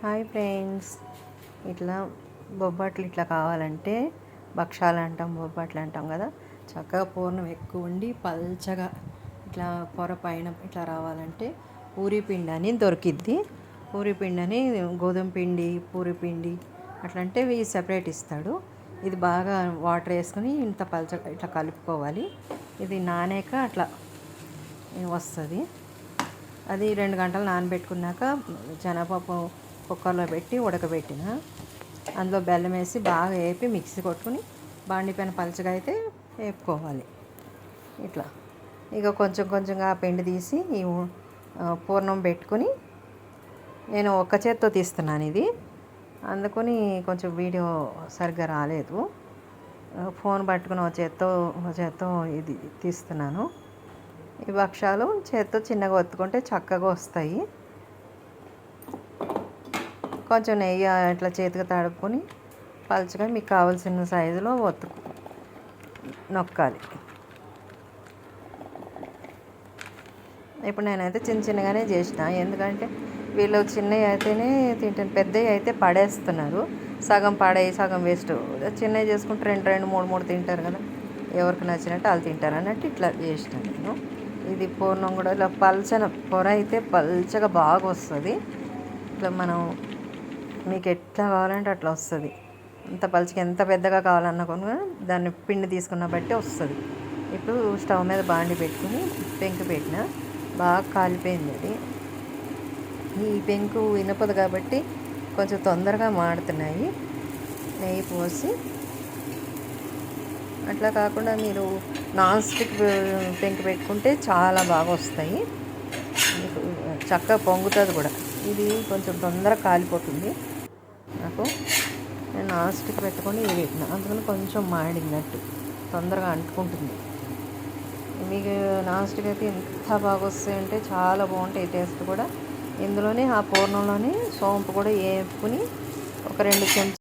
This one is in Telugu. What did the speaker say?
హాయ్ ఫ్రెండ్స్, ఇట్లా బొబ్బట్లు ఇట్లా కావాలంటే భక్షాలు అంటాం, బొబ్బట్లు అంటాం కదా. చక్కగా పూర్ణం ఎక్కువ ఉండి పల్చగా ఇట్లా పొర పైన ఇట్లా రావాలంటే పూరీ పిండి అని దొరికిద్ది. పూరీ పిండి అని గోధుమ పిండి, పూరీ పిండి అట్లా అంటే ఇవి సెపరేట్ ఇస్తాడు. ఇది బాగా వాటర్ వేసుకొని ఇంత పల్చగా ఇట్లా కలుపుకోవాలి. ఇది నానాక అట్లా వస్తుంది. అది 2 గంటలు నానబెట్టుకున్నాక శనగపప్పు కుక్కర్లో పెట్టి ఉడకబెట్టిన, అందులో బెల్లం వేసి బాగా వేపి మిక్సీ కొట్టుకుని బాండి పైన పలచగా అయితే వేపుకోవాలి. ఇట్లా ఇక కొంచెం కొంచెంగా పిండి తీసి ఈ పూర్ణం పెట్టుకుని, నేను ఒక్క చేత్తో తీస్తున్నాను ఇది, అందుకని కొంచెం వీడియో సరిగ్గా రాలేదు. ఫోన్ పట్టుకుని ఒక చేత్తో ఇది తీస్తున్నాను. ఈ భక్షాలు చేత్తో చిన్నగా ఒత్తుకుంటే చక్కగా వస్తాయి. కొంచెం నెయ్యి ఇట్లా చేతికి తడుపుకొని పలుచగా మీకు కావాల్సిన సైజులో నొక్కాలి. ఇప్పుడు నేనైతే చిన్న చిన్నగానే చేసిన, ఎందుకంటే వీళ్ళు చిన్నవి అయితేనే తింటాను, పెద్దవి అయితే పడేస్తున్నారు. సగం పడేయి సగం వేస్ట్. చిన్నవి చేసుకుంటే 2 3 తింటారు కదా, ఎవరికి నచ్చినట్టు వాళ్ళు తింటారు అన్నట్టు ఇట్లా చేసిన నేను. ఇది పూర్ణం కూడా ఇలా పల్చన పొర అయితే పల్చగా బాగా వస్తుంది. ఇట్లా మనం మీకు ఎట్లా కావాలంటే అట్లా వస్తుంది. అంత పలుచగా ఎంత పెద్దగా కావాలన్నా కూడా దాన్ని పిండి తీసుకున్న బట్టి వస్తుంది. ఇప్పుడు స్టవ్ మీద బాండి పెట్టుకుని పెంకు పెట్టిన, బాగా కాలిపోయింది. అది ఈ పెంకు ఇనపదు కాబట్టి కొంచెం తొందరగా మాడుతున్నాయి. నెయ్యి పోసి అట్లా కాకుండా మీరు నాన్ స్టిక్ పెంకు పెట్టుకుంటే చాలా బాగా వస్తాయి. మీకు చక్కగా పొంగుతుంది కూడా. ఇది కొంచెం తొందరగా కాలిపోతుంది. నాకు నేను నాన్ స్టిక్ పెట్టుకొని ఇది పెట్టిన, అందుకని కొంచెం మాడినట్టు తొందరగా అంటుకుంటుంది. మీకు నాన్ స్టిక్ అయితే ఎంత బాగా వస్తాయంటే చాలా బాగుంటాయి టేస్ట్ కూడా. ఇందులోనే ఆ పూర్ణంలోనే సోంపు కూడా వేపుకుని ఒక 2 చెంచాలు